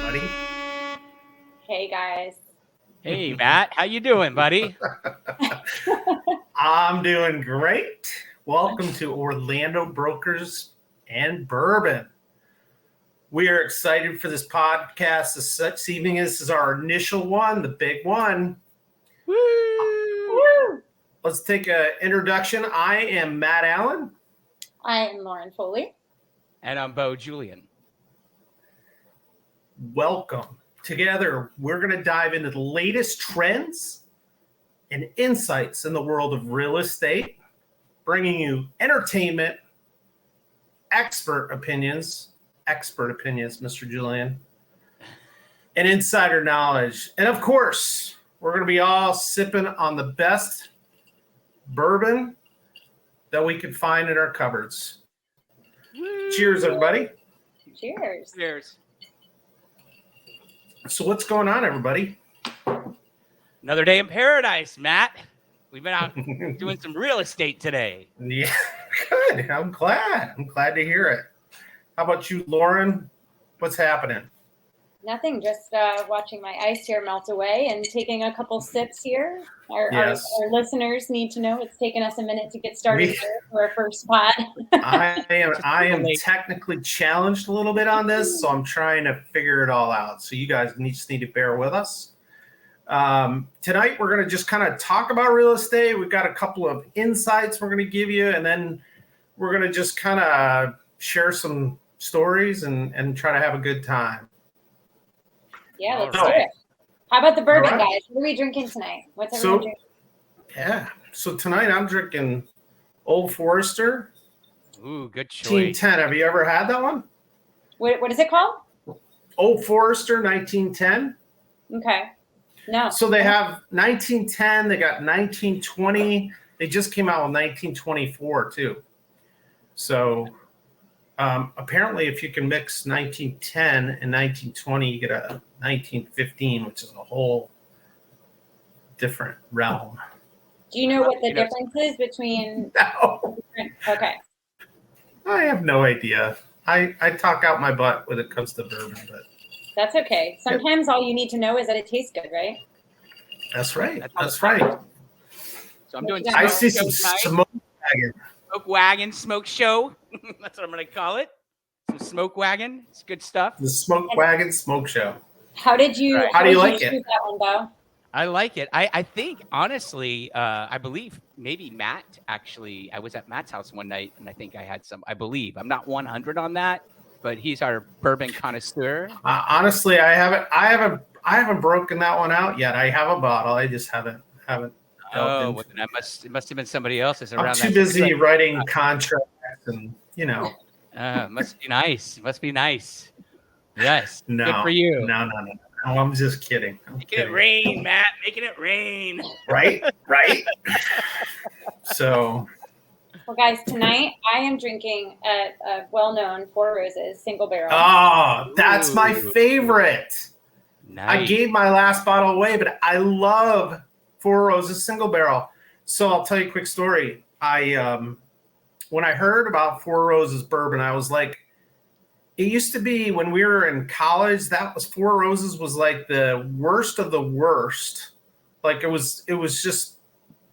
buddy. Hey, guys. Hey, Matt. How you doing, buddy? I'm doing great. Welcome to Orlando Brokers and Bourbon. We are excited for this podcast this evening. This is our initial one, the big one. Woo! Let's take an introduction. I am Matt Allen. I am Lauren Foley. And I'm Bo Julian. Welcome. Together, we're going to dive into the latest trends and insights in the world of real estate, bringing you entertainment, expert opinions, Mr. Julian, and insider knowledge. And of course, we're going to be all sipping on the best bourbon that we could find in our cupboards. Woo! Cheers, everybody. Cheers. Cheers. So what's going on, everybody? Another day in paradise, Matt. We've been out doing some real estate today. Yeah, good. I'm glad. to hear it. How about you, Lauren? What's happening? Nothing, just watching my ice here melt away and taking a couple sips here. Our listeners need to know it's taken us a minute to get started here for our first pod. I am technically challenged a little bit on this, so I'm trying to figure it all out. So you guys just need to bear with us. Tonight, we're going to just kind of talk about real estate. We've got a couple of insights we're going to give you, and then we're going to just kind of share some stories and try to have a good time. Yeah, let's do it. How about the bourbon, guys? What are we drinking tonight? What's everyone drinking? Yeah. So tonight I'm drinking Old Forester. Ooh, good choice. 1910. Have you ever had that one? What is it called? Old Forester 1910. Okay. No. So they have 1910. They got 1920. They just came out with 1924 too. So apparently, if you can mix 1910 and 1920, you get a 1915, which is a whole different realm. Do you know what the difference is between? No. Okay. I have no idea. I talk out my butt when it comes to bourbon, but that's okay. Sometimes all you need to know is that it tastes good, right? That's right. That's right. So I'm doing. I see some smoke wagon. Smoke wagon, smoke show. That's what I'm going to call it. Some smoke wagon. It's good stuff. The smoke wagon smoke show. How do you like it? That one, Bo? I like it. I think, honestly, I believe maybe Matt, actually, I was at Matt's house one night, and I think I had some, I believe. I'm not 100 on that, but he's our bourbon connoisseur. Honestly, I haven't broken that one out yet. I have a bottle. I just haven't. Oh, well, then it must have been somebody else's around. I'm too busy writing contracts and, must be nice. Must be nice. Yes. No, good for you. No, I'm just kidding. Making it rain, Matt. Making it rain. Right. So. Well, guys, tonight I am drinking a well-known Four Roses single barrel. Oh, that's my favorite. Nice. I gave my last bottle away, but I love Four Roses single barrel. So I'll tell you a quick story. When I heard about Four Roses bourbon, I was like, it used to be when we were in college, that was Four Roses was like the worst of the worst. Like it was just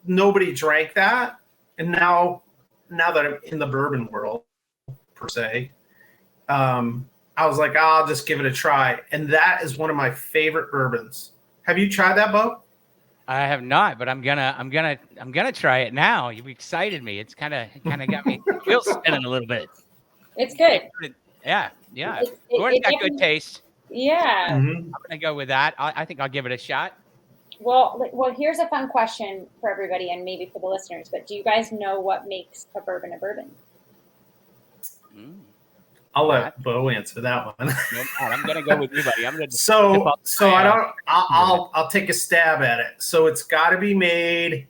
nobody drank that. And now that I'm in the bourbon world per se, I was like, I'll just give it a try. And that is one of my favorite bourbons. Have you tried that, Bo? I have not, but I'm gonna try it now. You've excited me. It's kind of got me wheels spinning a little bit. It's good. Yeah. Gordon's got good taste. Yeah. Mm-hmm. I'm gonna go with that. I think I'll give it a shot. Well, here's a fun question for everybody and maybe for the listeners. But do you guys know what makes a bourbon a bourbon? I'll let Bo answer that one. No, I'm gonna go with you, buddy. I'm gonna. I'll take a stab at it. So it's got to be made.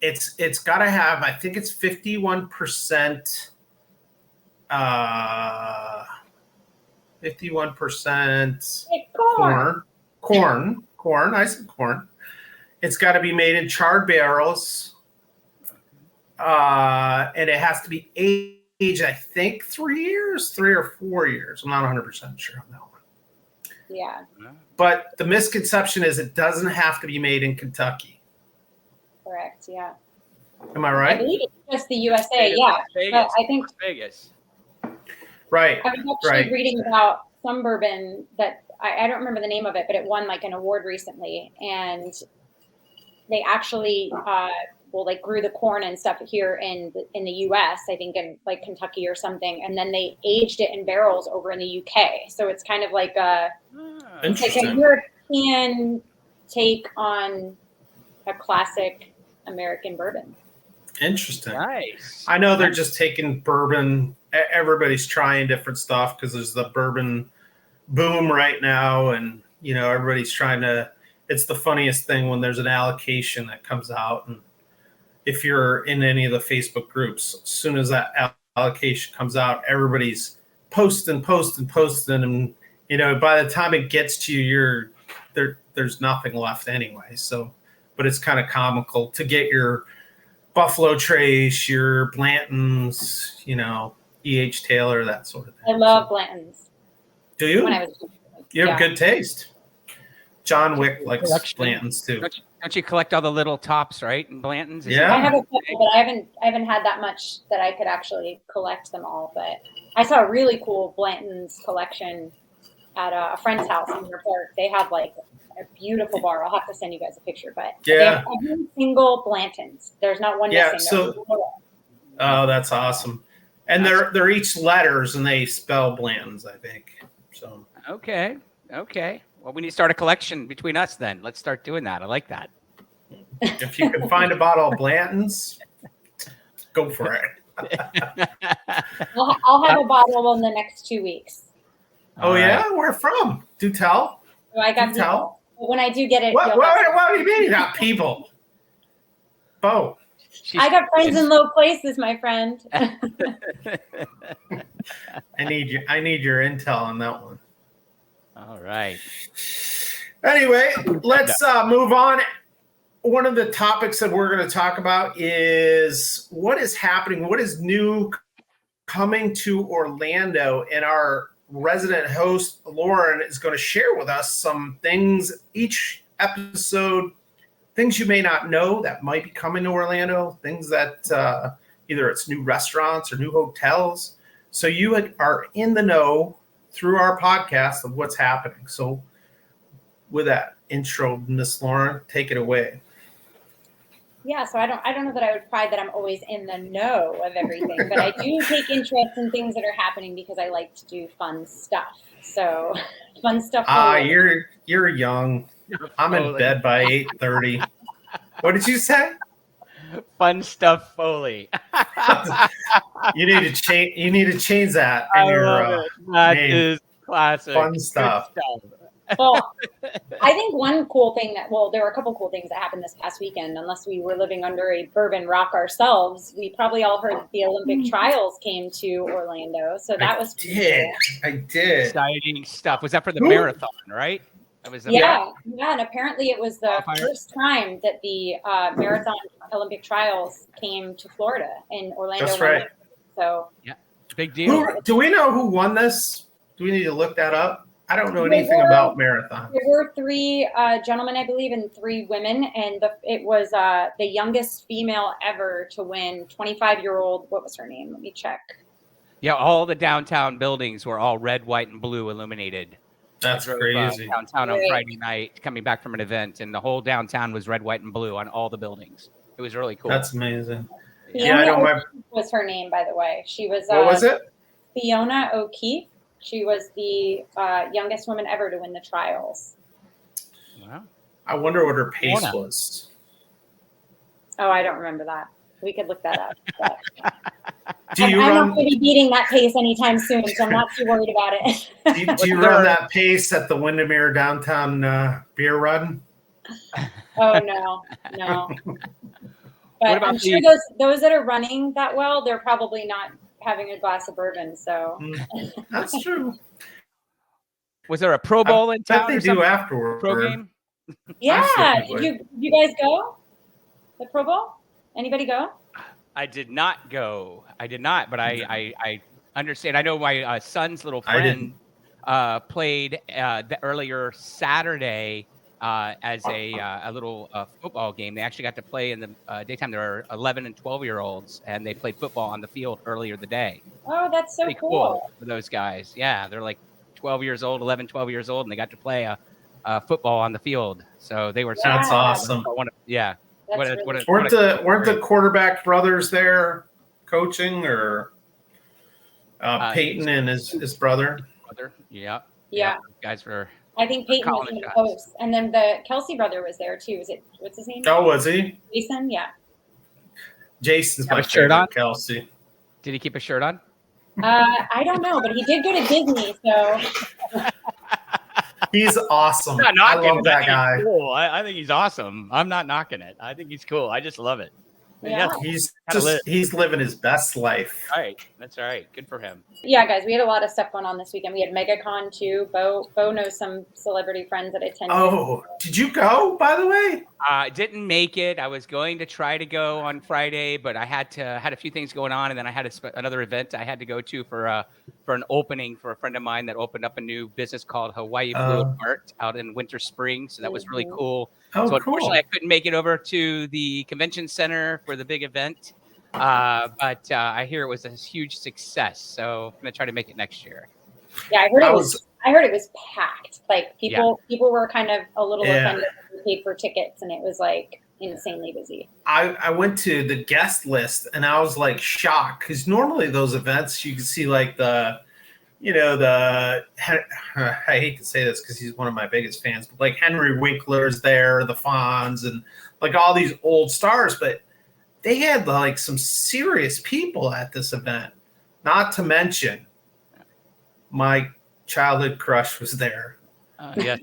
It's got to have. I think it's 51%. 51% corn. I said corn. It's got to be made in charred barrels. And it has to be aged, I think, 3 or 4 years. I'm not 100% sure on that one. Yeah. But the misconception is it doesn't have to be made in Kentucky. Correct. Yeah. Am I right? I believe it's just the USA. Yeah. But I think Vegas. Right. I was actually reading about some bourbon that I don't remember the name of it, but it won like an award recently, and they actually like grew the corn and stuff here in the U.S. I think in like Kentucky or something, and then they aged it in barrels over in the U.K. So it's kind of like a European take on a classic American bourbon. Interesting. Nice. I know they're just taking bourbon. Everybody's trying different stuff because there's the bourbon boom right now, and everybody's trying to. It's the funniest thing when there's an allocation that comes out, and if you're in any of the Facebook groups, as soon as that allocation comes out, everybody's posting, and by the time it gets to you, there's nothing left anyway. So, but it's kind of comical to get your Buffalo Trace, your Blanton's, E.H. Taylor, that sort of thing. I love Blanton's. Do you? When I was, you have good taste. John Wick likes Blanton's too. Don't you collect all the little tops, right? And Blanton's? Yeah. I have a couple, but I haven't had that much that I could actually collect them all. But I saw a really cool Blanton's collection at a friend's house in Windermere Park. They have like a beautiful bar. I'll have to send you guys a picture. But they have every single Blanton's. There's not one missing. So, that's awesome. And they're each letters, and they spell Blanton's, I think. So okay. Well, we need to start a collection between us then. Let's start doing that. I like that. If you can find a bottle of Blanton's, go for it. I'll have a bottle in the next 2 weeks. Oh, yeah? Where from? Do tell. So I got people. When I do get it. What do you mean you got people? Bo. I got friends in low places, my friend. I need your intel on that one. All right. Anyway, let's move on. One of the topics that we're going to talk about is what is happening, what is new coming to Orlando, and our resident host, Lauren, is going to share with us some things each episode, things you may not know that might be coming to Orlando, things that either it's new restaurants or new hotels. So you are in the know through our podcast of what's happening. So with that intro, Miss Lauren, take it away. Yeah, so I don't know that I would pride that I'm always in the know of everything, but I do take interest in things that are happening because I like to do fun stuff. So fun stuff. You're young. I'm in bed by 8:30. What did you say? Fun stuff, Foley. You need to change that in your that name. Is classic. Fun stuff. Well, I think one cool thing there were a couple cool things that happened this past weekend. Unless we were living under a bourbon rock ourselves, we probably all heard that the Olympic trials came to Orlando. So that was cool. I did. Exciting stuff. Was that for the marathon, right? That was yeah, and apparently it was the first time that the marathon Olympic trials came to Florida in Orlando. That's right. So yeah, big deal. Do we know who won this? Do we need to look that up? I don't know anything about marathon. There were 3 gentlemen, I believe, and 3 women, and it was the youngest female ever to win. 25-year-old. What was her name? Let me check. Yeah, all the downtown buildings were all red, white, and blue illuminated. That's crazy. Downtown on Friday night, coming back from an event, and the whole downtown was red, white, and blue on all the buildings. It was really cool. That's amazing. Fiona O'Keefe was her name, by the way. She was. What was it? Fiona O'Keefe. She was the youngest woman ever to win the trials. Wow. I wonder what her pace was. Oh, I don't remember that. We could look that up. I'm not going to be beating that pace anytime soon, so I'm not too worried about it. Do you run that pace at the Windermere downtown beer run? Oh, no. But I'm sure those that are running that well, they're probably not having a glass of bourbon. So that's true. Was there a Pro Bowl in town? They do afterward. Pro game? Yeah. Did you guys go? The Pro Bowl? Anybody go? I did not go. But I understand. I know my son's little friend played the earlier Saturday as a little football game. They actually got to play in the daytime. There were 11 and 12-year-olds, and they played football on the field earlier the day. Oh, that's so Pretty cool. for those guys. Yeah, they're like 12 years old, 11, 12 years old, and they got to play a football on the field. So they were. That's awesome. Yeah. That's really Weren't the quarterback brothers there coaching, or Peyton and his brother? Yeah. Yeah. Guys were. I think Peyton was in the post, and then the Kelsey brother was there too. What's his name? Oh, was he? Jason. Yeah. Jason's my favorite. Kelsey. Did he keep a shirt on? I don't know, but he did go to Disney, so. He's awesome. I love that guy. Cool. I think he's awesome. I'm not knocking it. I think he's cool. I just love it. Yeah. He's living his best life. Right. That's all right. Good for him. Yeah, guys, we had a lot of stuff going on this weekend. We had MegaCon too. Bo knows some celebrity friends that attended. Oh, did you go, by the way? Didn't make it. I was going to try to go on Friday, but I had a few things going on, and then I had another event I had to go to for an opening for a friend of mine that opened up a new business called Hawaii Fluid Art out in Winter Spring. So that was really cool. Oh, so unfortunately, I couldn't make it over to the convention center for the big event. But I hear it was a huge success. So I'm gonna try to make it next year. Yeah, I heard it was packed. Like people were kind of a little offended when they paid for tickets, and it was like insanely busy. I went to the guest list, and I was like shocked, because normally those events you can see like I hate to say this because he's one of my biggest fans, but like Henry Winkler's there, the Fonz, and like all these old stars, but they had like some serious people at this event. Not to mention, my childhood crush was there. Yes,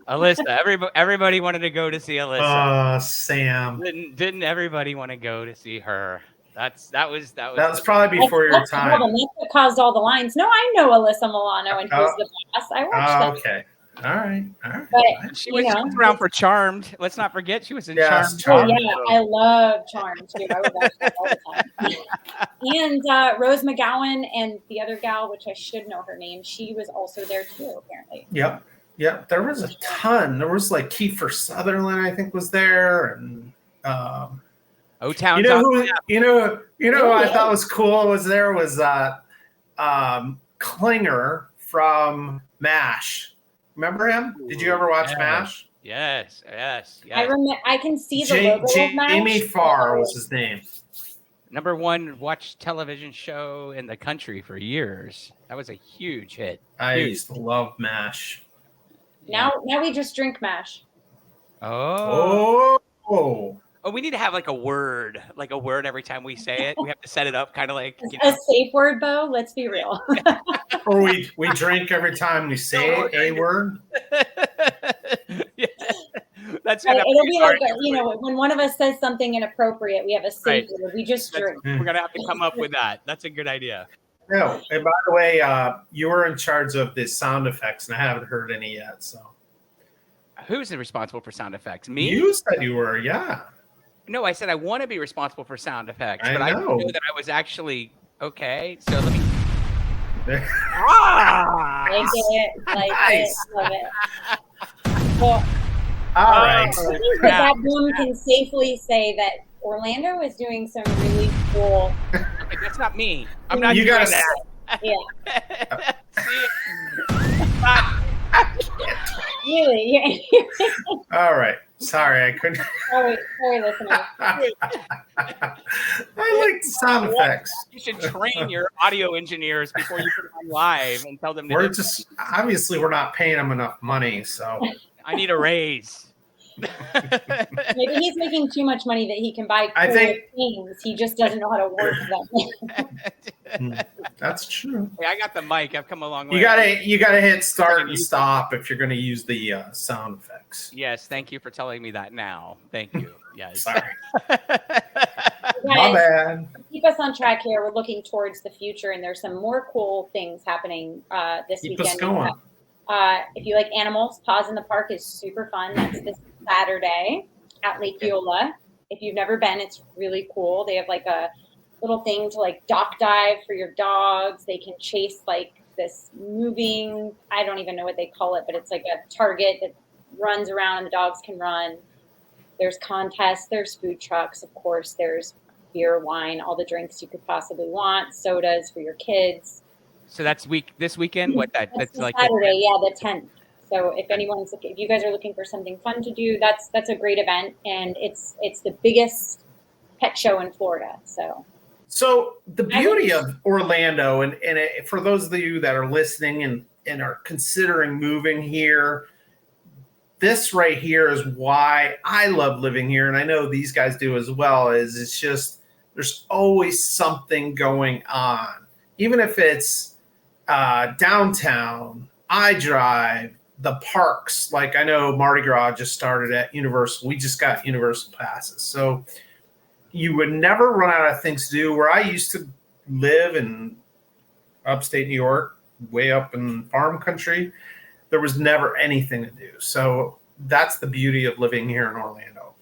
Alyssa. Everybody wanted to go to see Alyssa. Sam. Didn't everybody want to go to see her? That was probably before your time. That's what caused all the lines. No, I know Alyssa Milano, and who's the boss. I watched it. Okay. All right. But she was around for Charmed. Let's not forget she was in Charmed. Oh, yeah, I love Charmed too. I would watch that all the time. And Rose McGowan and the other gal, which I should know her name, she was also there too, apparently. Yep. There was a ton. There was like Kiefer Sutherland, I think, was there, and O-Town. You know who I thought was cool was Klinger from MASH. Remember him? Did you ever watch MASH? Yes. I can see the logo of MASH. Jamie Farr was his name. Number one watched television show in the country for years. That was a huge hit. I used to love MASH. Now we just drink MASH. Oh. Oh, we need to have like a word every time we say it. We have to set it up kind of like a safe word, Bo. Let's be real. Or we drink every time we say a word. Yeah. That's it'll be like when one of us says something inappropriate, we have a safe word. We just drink. We're gonna have to come up with that. That's a good idea. No, and by the way, you were in charge of the sound effects, and I haven't heard any yet. So, who's responsible for sound effects? Me? You said you were, yeah. No, I said I want to be responsible for sound effects, I didn't know that I was actually okay. So let me. Like it, nice. Love it. Well, all right. I think that one can safely say that Orlando is doing some really cool. That's not me. I'm not. You doing gotta that. Yeah. Really? All right. Sorry, I couldn't. Sorry, listeners. I like the sound effects. You should train your audio engineers before you put them on live and tell them. Obviously we're not paying them enough money, so I need a raise. Maybe he's making too much money that he can buy cool things. He just doesn't know how to work them. That's true. Hey, I got the mic. I've come a long way. You gotta hit start and stop if you're gonna use the sound effects. Yes, thank you for telling me that now. Thank you. Yes. Sorry. My bad. Keep us on track here. We're looking towards the future, and there's some more cool things happening this weekend. Keep us going. If you like animals, Paws in the Park is super fun. That's this Saturday at Lake Eola. If you've never been, it's really cool. They have like a little thing to like dock dive for your dogs. They can chase like this moving, I don't even know what they call it, but it's like a target that runs around and the dogs can run. There's contests, there's food trucks, of course, there's beer, wine, all the drinks you could possibly want, sodas for your kids. So that's this weekend. That's like Saturday, the 10th. So if you guys are looking for something fun to do, that's a great event, and it's the biggest pet show in Florida. So the beauty of Orlando, and for those of you that are listening and are considering moving here, this right here is why I love living here, and I know these guys do as well. Is it's just there's always something going on, even if it's downtown, iDrive, the parks. Like I know Mardi Gras just started at Universal. We just got Universal passes, so you would never run out of things to do. Where I used to live in upstate New York, way up in farm country, there was never anything to do. So that's the beauty of living here in Orlando.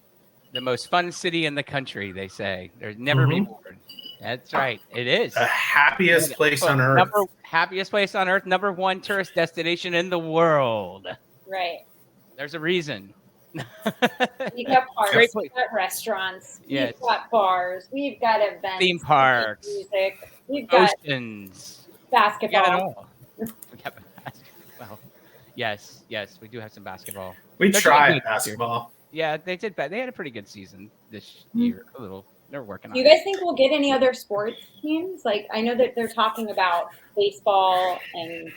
The most fun city in the country, they say. There's never been bored. That's right. It is. The happiest place on earth. Happiest place on earth. Number 1 tourist destination in the world. Right. There's a reason. We've got parks, we've got restaurants, yes. We've got bars, we've got events, theme parks, music, we've got oceans, basketball. We got it all. We got basketball. Yes, we do have some basketball. We tried basketball. Yeah, they did. They had a pretty good season this year. A little. They're working on it. Do you guys think we'll get any other sports teams? Like I know that they're talking about baseball and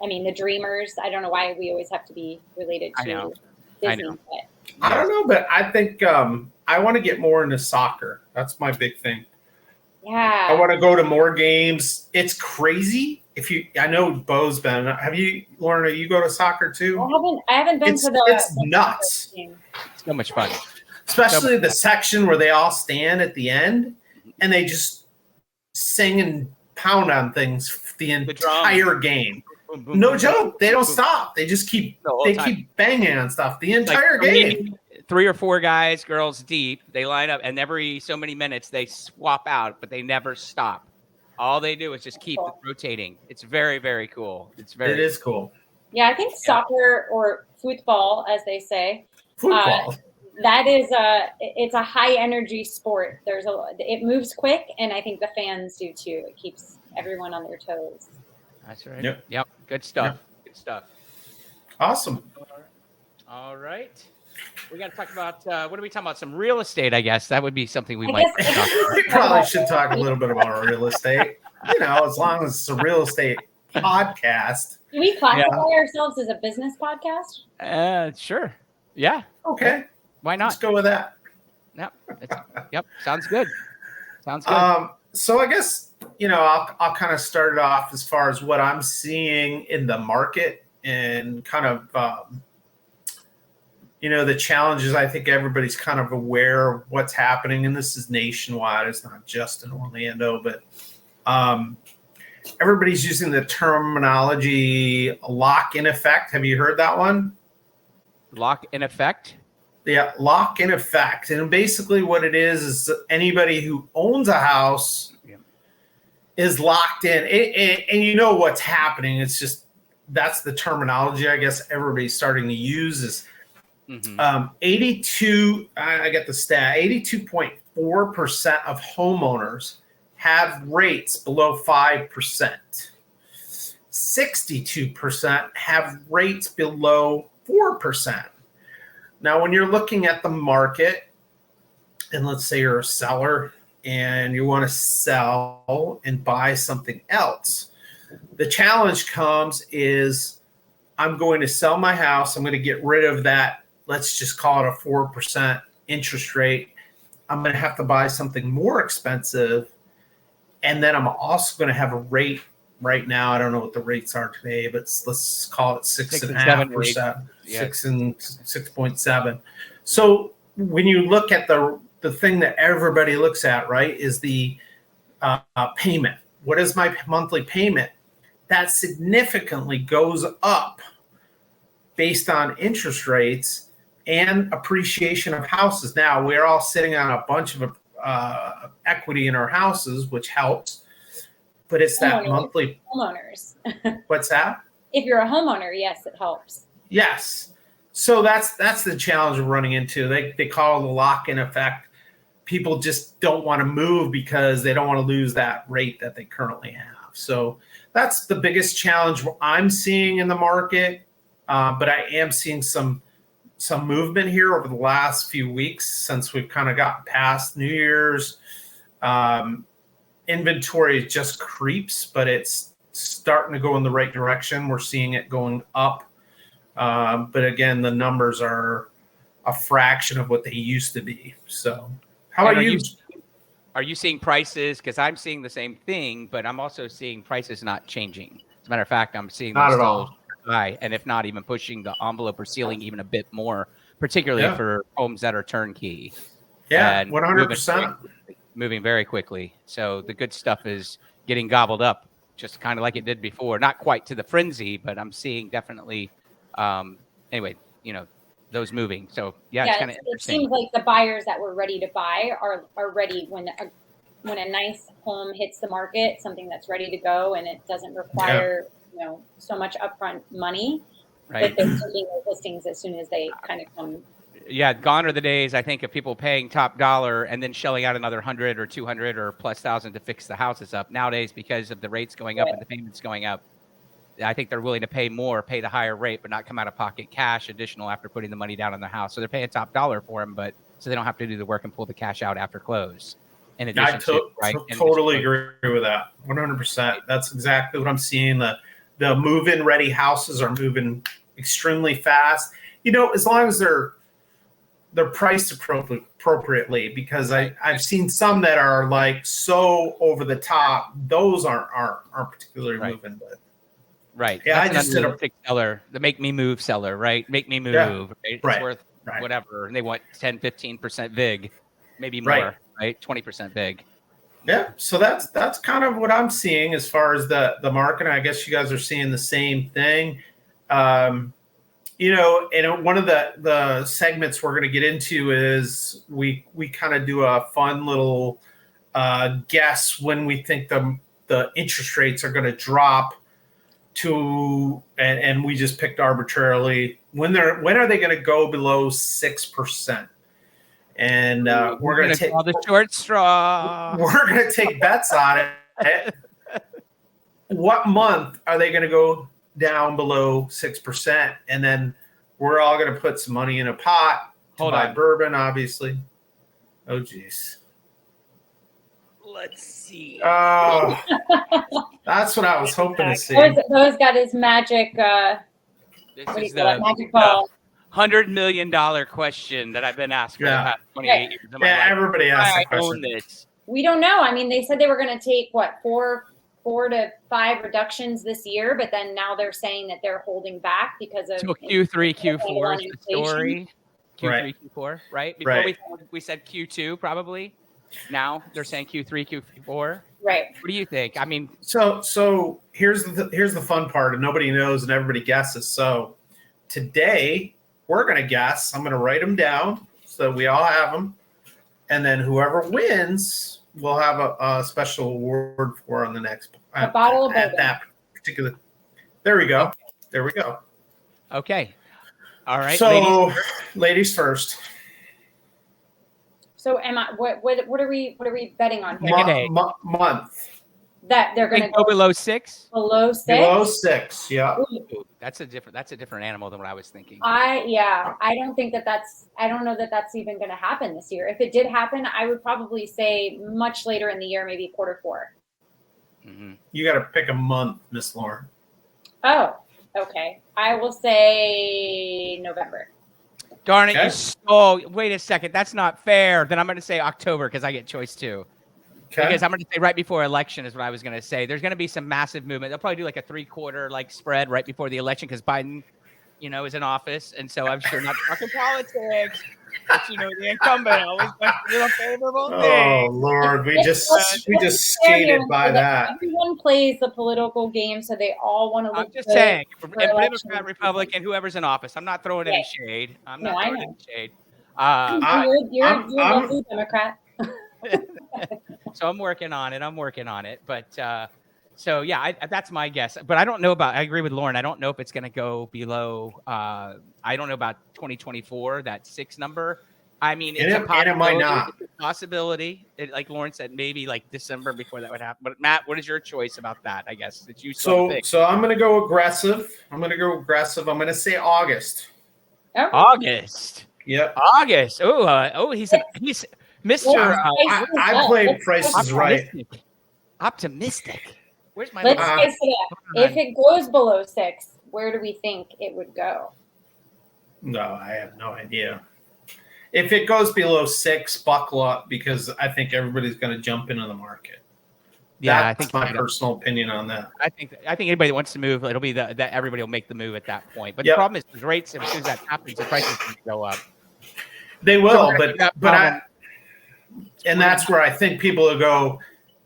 the Dreamers. I don't know why we always have to be related to Disney. I don't know, but I think I want to get more into soccer. That's my big thing. Yeah. I want to go to more games. It's crazy. I know Bo's been. Have you, Lorna? You go to soccer too? I haven't been to the. It's nuts. It's so much fun. Especially the section where they all stand at the end and they just sing and pound on things the entire game. Boom, boom, no joke. They don't stop. They just keep keep banging on stuff the entire game. 3 or 4 guys, girls deep. They line up, and every so many minutes they swap out, but they never stop. All they do is just keep rotating. It's very, very cool. It is cool. Yeah, I think soccer or football, as they say, football. That is it's a high energy sport. It moves quick, and I think the fans do too. It keeps everyone on their toes. That's right. Yep. Good stuff. Yep. Good stuff. Awesome. All right. We got to talk about what are we talking about? Some real estate, I guess. That would be something we might talk about. We probably should talk a little bit about real estate. As long as it's a real estate podcast. Do we classify ourselves as a business podcast? Sure. Yeah. Okay. Why not? Let's go with that. Yep. Sounds good. So I guess, I'll kind of start it off as far as what I'm seeing in the market and kind of, the challenges. I think everybody's kind of aware of what's happening, and this is nationwide. It's not just in Orlando, but everybody's using the terminology lock-in effect. Have you heard that one? Lock-in effect? Yeah, lock-in effect. And basically what it is anybody who owns a house is locked in. And you know what's happening. It's just that's the terminology I guess everybody's starting to use is 82, I get the stat, 82.4% of homeowners have rates below 5%. 62% have rates below 4%. Now, when you're looking at the market, and let's say you're a seller and you want to sell and buy something else, the challenge comes is I'm going to sell my house. I'm going to get rid of that. Let's just call it a 4% interest rate. I'm going to have to buy something more expensive. And then I'm also going to have a rate right now. I don't know what the rates are today, but let's call it 6.5%, 6.7. So when you look at the thing that everybody looks at, right, is the payment. What is my monthly payment? That significantly goes up based on interest rates and appreciation of houses. Now, we're all sitting on a bunch of equity in our houses, which helps. but it's that Homeowners. monthly. Homeowners. What's that? If you're a homeowner, yes, it helps. Yes. So that's the challenge we're running into. They call it the lock-in effect. People just don't want to move because they don't want to lose that rate that they currently have. So that's the biggest challenge I'm seeing in the market. But I am seeing some movement here over the last few weeks since we've kind of gotten past New Year's. Inventory just creeps, but it's starting to go in the right direction. We're seeing it going up. But again, the numbers are a fraction of what they used to be. So how about you? Are you seeing prices? Because I'm seeing the same thing, but I'm also seeing prices not changing. As a matter of fact, I'm seeing them still high, and if not, even pushing the envelope or ceiling even a bit more, particularly for homes that are turnkey. Yeah, and 100%. Moving very quickly. So the good stuff is getting gobbled up, just kind of like it did before. Not quite to the frenzy, but I'm seeing definitely. Anyway, those moving. So it's kind of interesting. It seems like the buyers that were ready to buy are ready when a nice home hits the market, something that's ready to go and it doesn't require so much upfront money. Right. That they're taking those listings as soon as they kind of come. Yeah, gone are the days, I think, of people paying top dollar and then shelling out another 100 or 200 or plus thousand to fix the houses up. Nowadays, because of the rates going up and the payments going up, I think they're willing to pay the higher rate, but not come out of pocket cash additional after putting the money down on the house. So they're paying top dollar for them, but so they don't have to do the work and pull the cash out after close. In addition totally agree with that. 100%. That's exactly what I'm seeing. The move-in ready houses are moving extremely fast. As long as they're priced appropriately, because I've seen some that are like so over the top. Those aren't particularly moving, but. Right. Yeah, that's I just did a seller, the make me move seller, right? Make me move. Yeah. Right? It's Right. worth whatever. And they want 10, 15% VIG, maybe more, right? 20% VIG. Yeah. So that's kind of what I'm seeing as far as the market. I guess you guys are seeing the same thing. And one of the segments we're going to get into is we kind of do a fun little guess when we think the interest rates are going to drop to, and we just picked arbitrarily when are they going to go below 6%? And we're going to take the short straw. We're going to take bets on it. What month are they going to go down below 6%? And then we're all going to put some money in a pot to buy bourbon, obviously. Oh, geez. Let's see. Oh, that's what I was hoping to see. Those got his magic. This is the magic ball. $100 million question that I've been asked for the past 28 years of my life. Everybody asks that question. We don't know. I mean, they said they were going to take 4 to 5 reductions this year, but then now they're saying that they're holding back because of Q3, Q4 is the story. Q3, Q4, right? Before we said Q2 probably. Now they're saying Q3, Q4. Right. What do you think? I mean, so here's the fun part, and nobody knows and everybody guesses. So today we're going to guess. I'm going to write them down so we all have them, and then whoever wins will have a special award for on the next bottle of bourbon. At that particular. There we go. There we go. Okay. All right. So ladies first. So what are we betting on here? Month. That they're going to go below 6? Below 6? Below 6, yeah. Ooh, that's a different animal than what I was thinking. I don't know that that's even going to happen this year. If it did happen, I would probably say much later in the year, maybe quarter 4. Mm-hmm. You got to pick a month, Miss Lauren. Oh, okay. I will say November. Darn it, you stole. Wait a second. That's not fair. Then I'm going to say October because I get choice 2. Okay. Because I'm going to say right before election is what I was going to say. There's going to be some massive movement. They'll probably do like a 3/4 spread right before the election because Biden, is in office. And so I'm sure not talking politics. But the incumbent always wants to do a favorable thing. Oh Lord, we just skated by that. Everyone plays the political game, so they all want to look. I'm just saying, Democrat, Republican, whoever's in office. I'm not throwing any shade. I'm not throwing any shade. You're a lovely Democrat. So I'm working on it. But So yeah, that's my guess. But I don't know about. I agree with Lauren. I don't know if it's going to go below. I don't know about 2024. That 6 number. I mean, it's a and it might possibility. not. It's a possibility. Like Lauren said, maybe like December before that would happen. But Matt, what is your choice about that? I guess that you saw the pick. So I'm going to go aggressive. I'm going to say August. Okay. August. Yep. August. He's Mr. I played Price is Right. Optimistic. Where's my? Let's spice it up. If it goes below 6, where do we think it would go? No, I have no idea. If it goes below 6, buckle up because I think everybody's going to jump into the market. Yeah, That's I think my personal opinion on that. I think anybody that wants to move, it'll be that everybody will make the move at that point. But the problem is the rates. As soon as that happens, the prices will go up. They will, and that's where I think people will go.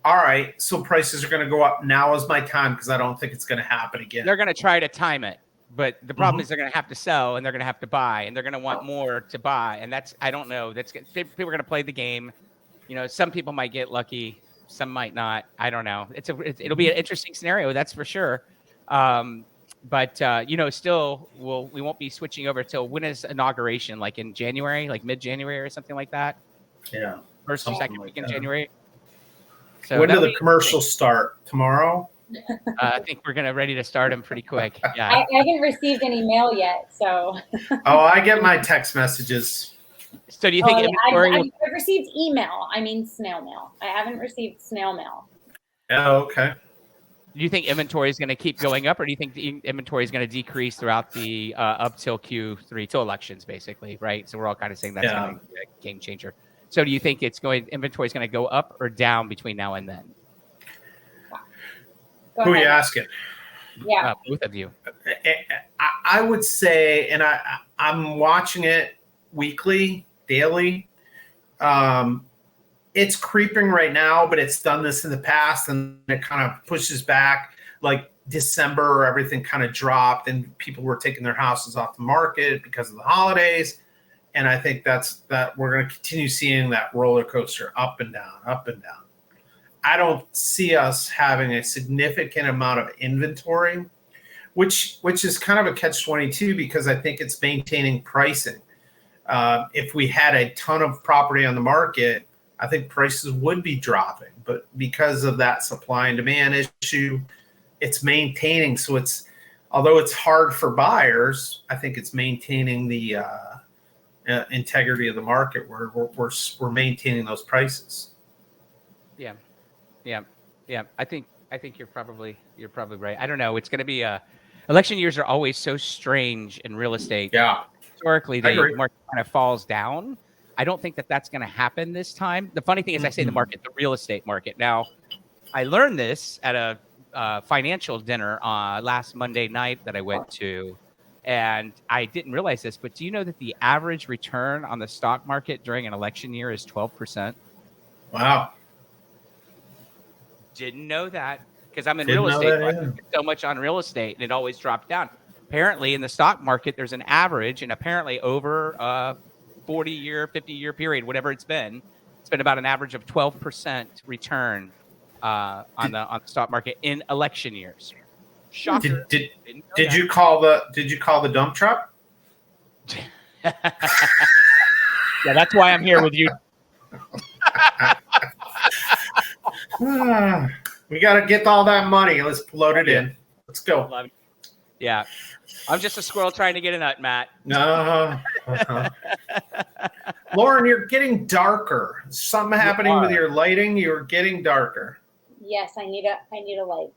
All right, so prices are going to go up. Now is my time because I don't think it's going to happen again. They're going to try to time it, but the problem is they're going to have to sell and they're going to have to buy and they're going to want more to buy. And that's I don't know. People are going to play the game. Some people might get lucky, some might not. I don't know. It'll be an interesting scenario, that's for sure. But still, we won't be switching over till when is inauguration? Like in January, like mid-January or something like that. Yeah, first or second week in January. So when do the commercials start? Tomorrow? I think we're ready to start them pretty quick. Yeah. I haven't received any mail yet, so. I get my text messages. So do you think I've received email? I mean snail mail. I haven't received snail mail. Oh, okay. Do you think inventory is going to keep going up, or do you think the inventory is going to decrease throughout the up till Q3, till elections, basically, right? So we're all kind of saying that's going to be a game changer. So do you think inventory is going to go up or down between now and then? Who are you asking? Yeah, both of you. I would say, and I'm watching it weekly, daily. It's creeping right now, but it's done this in the past, and it kind of pushes back. Like December, everything kind of dropped, and people were taking their houses off the market because of the holidays. And I think that we're going to continue seeing that roller coaster up and down, up and down. I don't see us having a significant amount of inventory, which is kind of a catch-22 because I think it's maintaining pricing. If we had a ton of property on the market, I think prices would be dropping. But because of that supply and demand issue, it's maintaining. So although it's hard for buyers, I think it's maintaining the integrity of the market where we're maintaining those prices. Yeah. I think you're probably right. I don't know. It's going to be election years are always so strange in real estate. Yeah. Historically, the market kind of falls down. I don't think that's going to happen this time. The funny thing is, I say the real estate market. Now, I learned this at a financial dinner last Monday night that I went to. And I didn't realize this, but do you know that the average return on the stock market during an election year is 12%? Wow. Didn't know that because I'm in real estate. So much on real estate, and it always dropped down. Apparently, in the stock market, there's an average, and apparently over a 40-year, 50-year period, whatever it's been about an average of 12% return on the stock market in election years. Shocker. Did you call the dump truck? Yeah, that's why I'm here with you. We got to get all that money. Let's load it in. Let's go. Yeah. I'm just a squirrel trying to get a nut, Matt. Lauren, you're getting darker. Something happening with your lighting. You're getting darker. Yes, I need a light.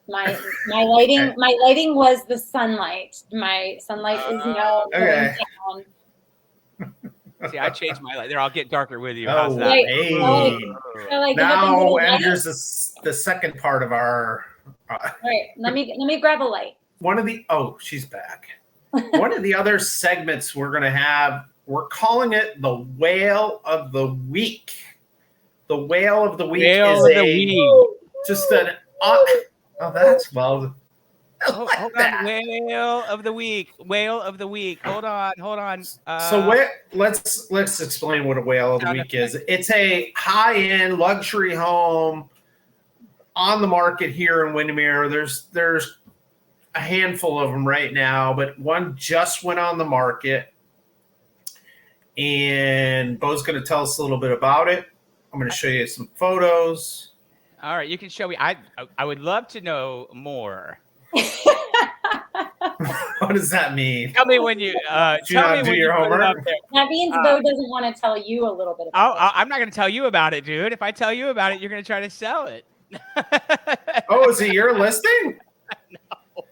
My lighting was the sunlight. My sunlight is now going down. See, I changed my light. There, I'll get darker with you. How's that? Hey. Now enters the second part of our. All right, let me grab a light. She's back. One of the other segments we're going to have, we're calling it the Whale of the Week. The Whale of the Week that's well. Hold on. Whale of the week. Hold on. So let's explain what a whale of the week is. It's a high-end luxury home on the market here in Windermere. There's a handful of them right now, but one just went on the market, and Bo's going to tell us a little bit about it. I'm going to show you some photos. All right, you can show me. I would love to know more. What does that mean? Tell me when you tell me when you put it up there. That means Bo doesn't want to tell you a little bit about it. I'm not going to tell you about it, dude. If I tell you about it, you're going to try to sell it. Oh, is it your listing? No, I'm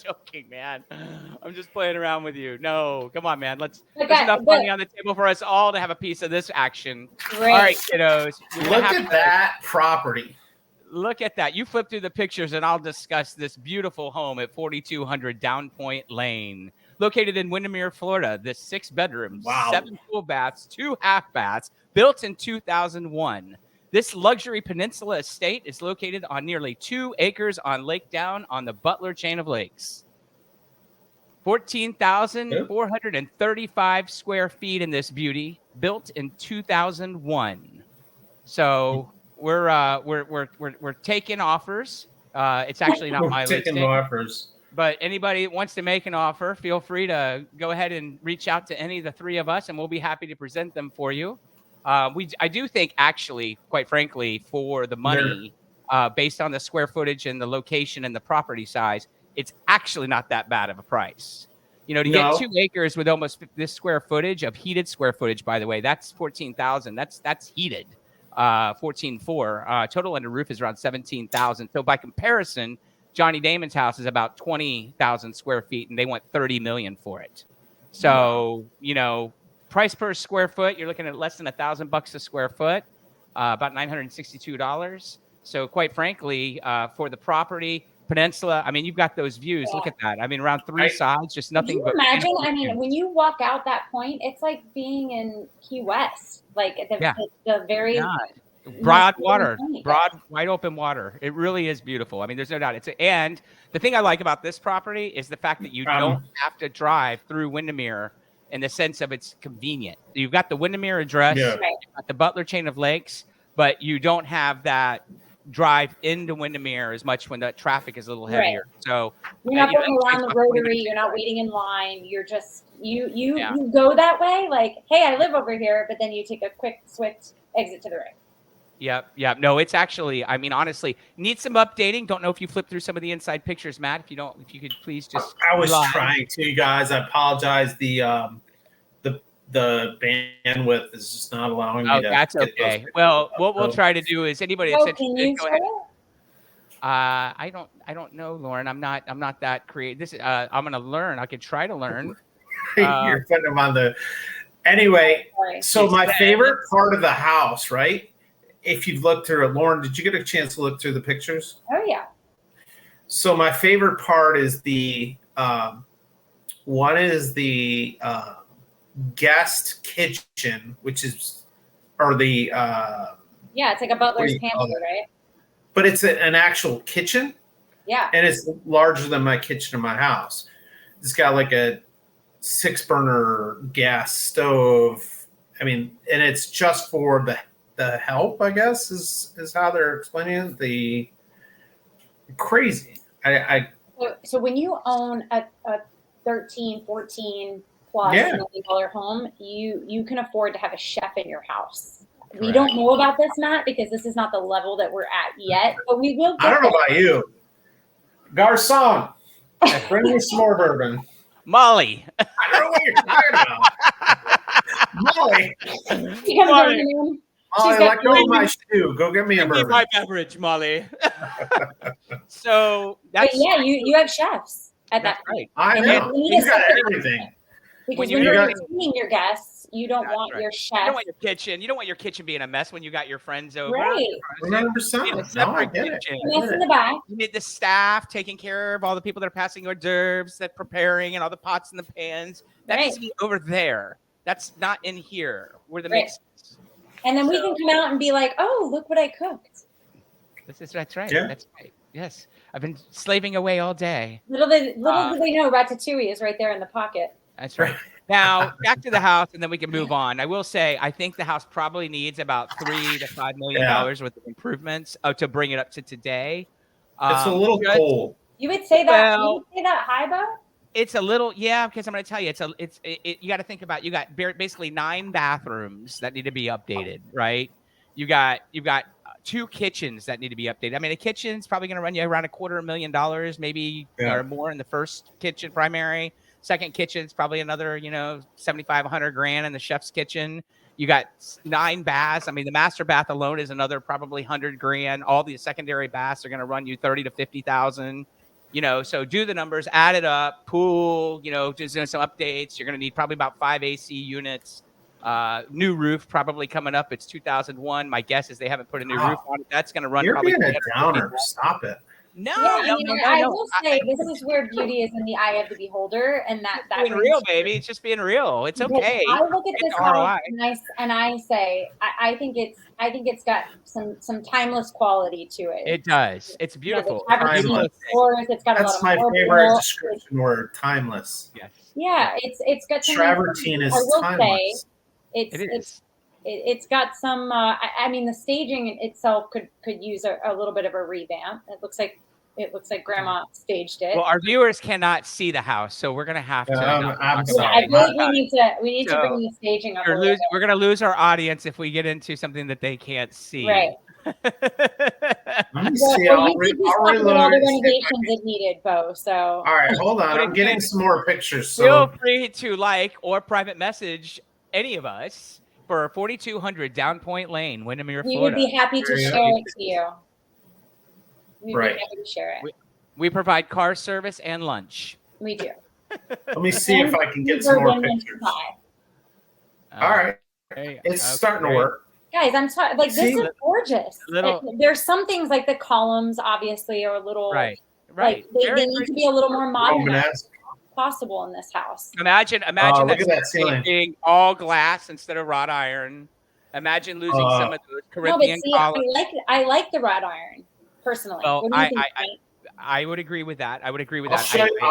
joking, man. I'm just playing around with you. No, come on, man. There's enough money on the table for us all to have a piece of this action. Great. All right, kiddos. Look at that property. Look at that. You flip through the pictures and I'll discuss this beautiful home at 4200 Down Point Lane, located in Windermere, Florida. This 6 bedrooms, 7 full baths, 2 half baths, built in 2001. This luxury peninsula estate is located on nearly 2 acres on Lake Down on the Butler chain of lakes. 14,435 square feet in this beauty, built in 2001. So we're taking offers. It's actually not my listing. Taking offers. But anybody that wants to make an offer, feel free to go ahead and reach out to any of the 3 of us, and we'll be happy to present them for you. I do think, actually, quite frankly, for the money, based on the square footage and the location and the property size, it's actually not that bad of a price. You know, to get 2 acres with almost this square footage of heated square footage, by the way, that's 14,000. That's heated. 14.4. Total under roof is around 17,000. So by comparison, Johnny Damon's house is about 20,000 square feet, and they want $30 million for it. So, you know, price per square foot, you're looking at less than $1,000 a square foot, about $962. So quite frankly, for the property, peninsula, I mean, you've got those views. Look at that. I mean, around 3 sides, just nothing but. Imagine, I mean, when you walk out that point, it's like being in Key West, like the very broad water, broad, wide open water. It really is beautiful. I mean, there's no doubt. And the thing I like about this property is the fact that you don't have to drive through Windermere in the sense of it's convenient. You've got the Windermere address, you've got the Butler chain of lakes, but you don't have that drive into Windermere as much when the traffic is a little heavier. So you're not going around the rotary, you're not waiting in line, you're just you go that way, like, hey, I live over here, but then you take a quick switch exit to the right. Yep. No, it's actually, I mean, honestly, needs some updating. Don't know if you flipped through some of the inside pictures, Matt. If you could please just. I was trying to, you guys. I apologize. The bandwidth is just not allowing me to. That's okay. Well, what we'll try to do is anybody that's interested, go ahead. I don't know, Lauren. I'm not that creative. I'm gonna learn. I could try to learn. You're putting them on the. Anyway, so my favorite part of the house, right? If you've looked through it, Lauren, did you get a chance to look through the pictures? Oh yeah. So my favorite part is the one is the guest kitchen, which is it's like a butler's pantry, right? But it's an actual kitchen. Yeah. And it's larger than my kitchen in my house. It's got like a 6-burner gas stove. I mean, and it's just for the help, I guess, is how they're explaining it. The crazy. So when you own a 13, 14 plus $1 million home, you can afford to have a chef in your house. Correct. We don't know about this, Matt, because this is not the level that we're at yet, but we will. I don't know about you. Garçon, bring me some more bourbon. Molly. I don't know what you're talking about. Molly. Molly, let go of my shoe. Go get me a bourbon. Give me my beverage, Molly. So that's. But yeah, you have chefs at that point. I know. You got everything. Because when you're entertaining your guests, you don't want your chef. You don't want your kitchen. You don't want your kitchen being a mess when you got your friends over. Right. 100%. A separate kitchen. Mess in the back. You need the staff taking care of all the people that are passing hors d'oeuvres, that preparing, and all the pots and the pans. That needs to be over there. That's not in here where the mix is. And then we can come out and be like, "Oh, look what I cooked." That's right. Yeah. That's right. Yes, I've been slaving away all day. Little do they know, Ratatouille is right there in the pocket. That's right. Now back to the house, and then we can move on. I will say, I think the house probably needs about $3 to $5 million worth of improvements to bring it up to today. It's a little cold. You would say that? Well, you would say that high, Bo? It's a little, because I'm going to tell you, you got to think about, you got basically 9 bathrooms that need to be updated, right? You've got 2 kitchens that need to be updated. I mean, a kitchen's probably going to run you around $250,000, maybe or more in the first kitchen primary. Second kitchen's probably another, $7,500 in the chef's kitchen. You got 9 baths. I mean, the master bath alone is another probably $100,000. All the secondary baths are going to run you $30,000 to $50,000. So do the numbers, add it up, pool, just doing some updates. You're going to need probably about 5 AC units. New roof probably coming up. It's 2001. My guess is they haven't put a new roof on it. That's going to run. You're probably being a downer. Stop it. No, I will say this is where beauty is in the eye of the beholder, and that's being real, baby. It's just being real. It's okay. I look at this house and I say, I think it's got some timeless quality to it. It does. It's beautiful. Timeless. It's got That's my favorite description word. Timeless. Yes. Yeah, it's got some. Travertine is timeless. It's got some. I mean, the staging itself could use a little bit of a revamp. It looks like Grandma staged it. Well, our viewers cannot see the house, so we're gonna have to. I'm sorry. I feel like we need to bring the staging up. We're gonna lose our audience if we get into something that they can't see. Right. Let me see. I'll reload all the renovations it needed, Bo. So. All right, hold on. I'm getting some more pictures. So. Feel free to like or private message any of us for 4200 Down Point Lane, Windermere, Florida. We would be happy to share it to you. We'd be happy to share it. We provide car service and lunch. We do. Let me see if I can get some more pictures. All right. It's starting to work. Guys, I'm sorry. Like, this is gorgeous. There's some things like the columns, obviously, are a little right. Like they need to be a little more modern as possible in this house. Imagine look at that ceiling being all glass instead of wrought iron. Imagine losing some of those Corinthian columns. I like the wrought iron personally. Well, I would agree with that. I'll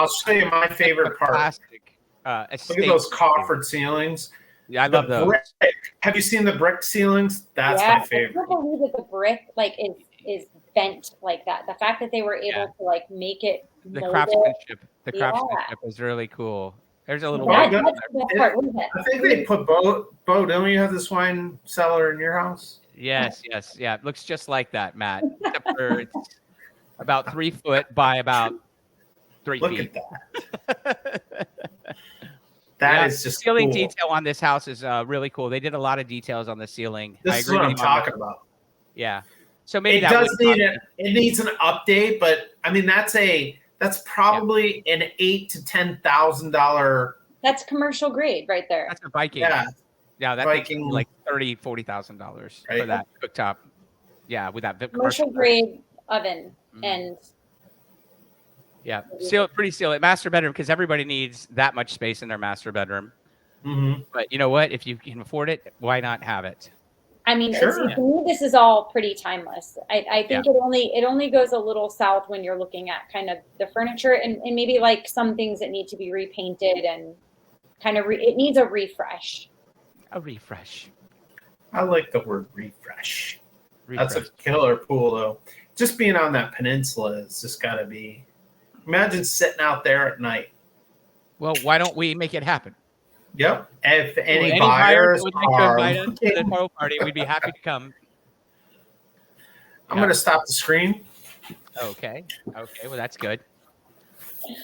show you my favorite part. Plastic, look at those coffered ceilings. Yeah, I love those. Brick. Have you seen the brick ceilings? That's my favorite. I can't believe that the brick is bent like that. The fact that they were able to make it. The craftsmanship was really cool. There's a little. I think they put Bo. Don't you have this wine cellar in your house? Yes. Yeah, it looks just like that, Matt. Except for it's about 3 foot by about 3 feet. Look at that. That is just ceiling detail on this house is really cool. They did a lot of details on the ceiling. This is what I'm talking about. Yeah. So maybe it needs an update, but I mean that's probably an $8,000 to $10,000. That's commercial grade right there. That's a Viking. Yeah, that Viking like $30,000-$40,000 for that cooktop. Yeah, with that commercial grade oven and. Yeah, pretty sealed. Master bedroom, because everybody needs that much space in their master bedroom. Mm-hmm. But you know what? If you can afford it, why not have it? I mean, to me, this is all pretty timeless. I think it only goes a little south when you're looking at kind of the furniture and maybe like some things that need to be repainted and kind of it needs a refresh. A refresh. I like the word refresh. That's a killer pool, though. Just being on that peninsula has just got to be. Imagine sitting out there at night. Well, why don't we make it happen? Yep. If any buyers would like to invite us to the photo party, we'd be happy to come. I'm going to stop the screen. Okay. Well, that's good.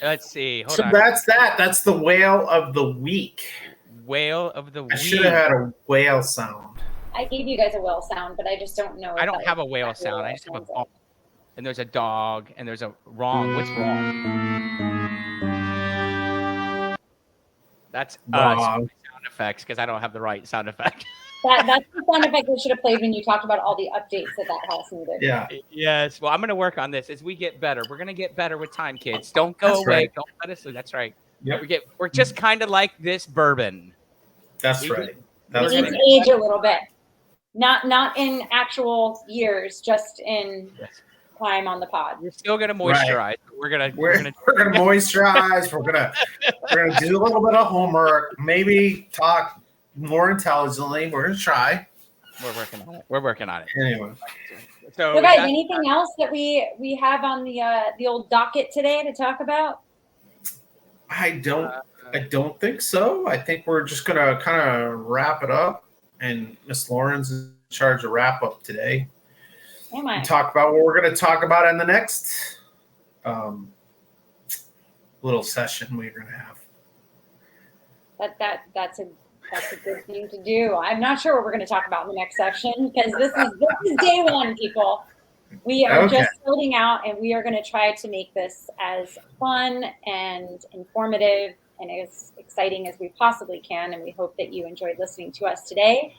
Let's see. Hold on. That's that. That's the whale of the week. Whale of the week. I should have had a whale sound. I gave you guys a whale sound, but I just don't know. I don't have a whale sound. I just have a ball. And there's a dog, and there's a wrong. What's wrong? That's sound effects, because I don't have the right sound effect. That's the sound effect we should have played when you talked about all the updates that house needed. Yeah. Yes. Well, I'm going to work on this as we get better. We're going to get better with time, kids. Don't go away. Right. Don't let us. That's right. Yep. We're just kind of like this bourbon. That's right. We need to age a little bit. Not in actual years, just in time on the pod. We're still gonna Right. moisturize. We're gonna moisturize. We're gonna do a little bit of homework. Maybe talk more intelligently. We're gonna try. We're working on it. Anyway. So So guys, anything else that we have on the old docket today to talk about? I don't think so. I think we're just gonna kind of wrap it up, and Miss Lauren's in charge of wrap up today. Am I? Talk about what we're gonna talk about in the next little session we're gonna have. That's a good thing to do. I'm not sure what we're going to talk about in the next section because this is day one, people. We are just starting out, and we are going to try to make this as fun and informative and as exciting as we possibly can. And we hope that you enjoyed listening to us today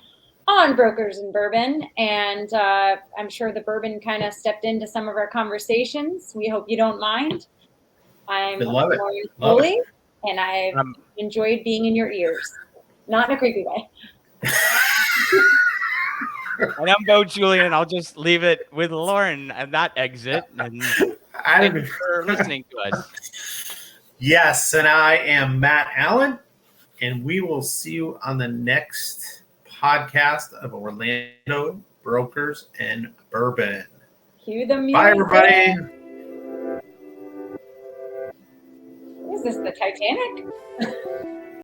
on Brokers and Bourbon. And I'm sure the bourbon kind of stepped into some of our conversations. We hope you don't mind. I'm Lauren Foley, and I've enjoyed being in your ears. Not in a creepy way. And I'm Bo Julian. I'll just leave it with Lauren and that exit. And thank you for listening to us. Yes, and I am Matt Allen, and we will see you on the next podcast of Orlando Brokers and Bourbon. Cue the music. Bye, everybody. Is this the Titanic?